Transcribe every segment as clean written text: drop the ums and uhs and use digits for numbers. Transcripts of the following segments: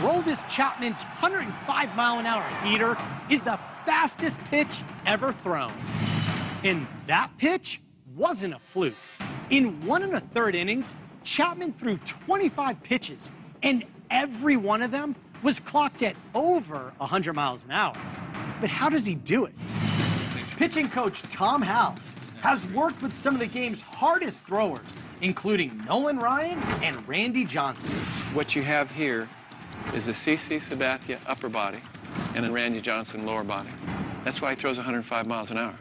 Aroldis Chapman's 105-mile-an-hour heater is the fastest pitch ever thrown. And that pitch wasn't a fluke. In 1 1/3 innings, Chapman threw 25 pitches, and every one of them was clocked at over 100 miles an hour. But how does he do it? Pitching coach Tom House has worked with some of the game's hardest throwers, including Nolan Ryan and Randy Johnson. What you have here is a CC Sabathia upper body and a Randy Johnson lower body. That's why he throws 105 miles an hour.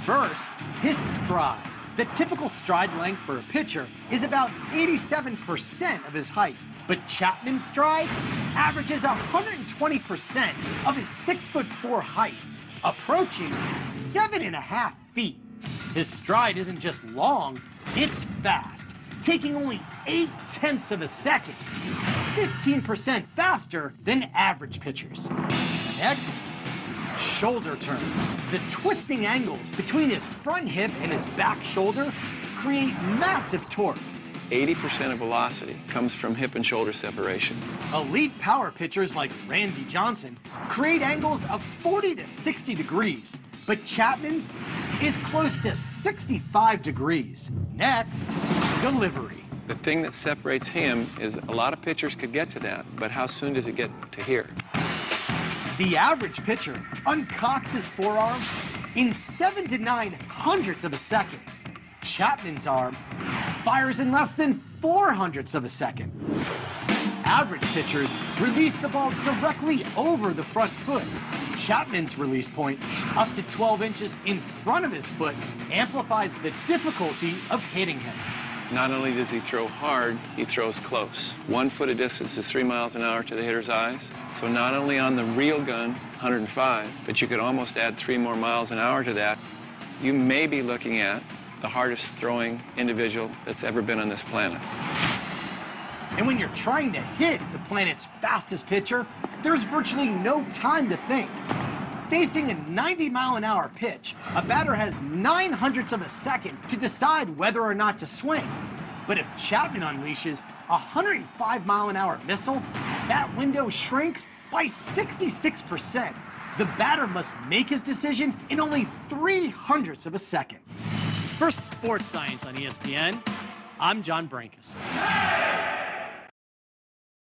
First, his stride. The typical stride length for a pitcher is about 87% of his height, but Chapman's stride averages 120% of his 6'4" height, approaching 7.5 feet. His stride isn't just long, it's fast, taking only 0.8 of a second, 15% faster than average pitchers. Next, shoulder turn. The twisting angles between his front hip and his back shoulder create massive torque. 80% of velocity comes from hip and shoulder separation. Elite power pitchers like Randy Johnson create angles of 40 to 60 degrees, but Chapman's is close to 65 degrees. Next, delivery. The thing that separates him is a lot of pitchers could get to that, but how soon does it get to here? The average pitcher uncocks his forearm in 7 to 9 hundredths of a second. Chapman's arm fires in less than 4 hundredths of a second. Average pitchers release the ball directly over the front foot. Chapman's release point, up to 12 inches in front of his foot, amplifies the difficulty of hitting him. Not only does he throw hard, he throws close. 1 foot of distance is 3 miles an hour to the hitter's eyes. So not only on the real gun, 105, but you could almost add 3 more miles an hour to that. You may be looking at the hardest throwing individual that's ever been on this planet. And when you're trying to hit the planet's fastest pitcher, there's virtually no time to think. Facing a 90-mile-an-hour pitch, a batter has 9 hundredths of a second to decide whether or not to swing. But if Chapman unleashes a 105-mile-an-hour missile, that window shrinks by 66%. The batter must make his decision in only 3 hundredths of a second. For Sports Science on ESPN, I'm John Brankus.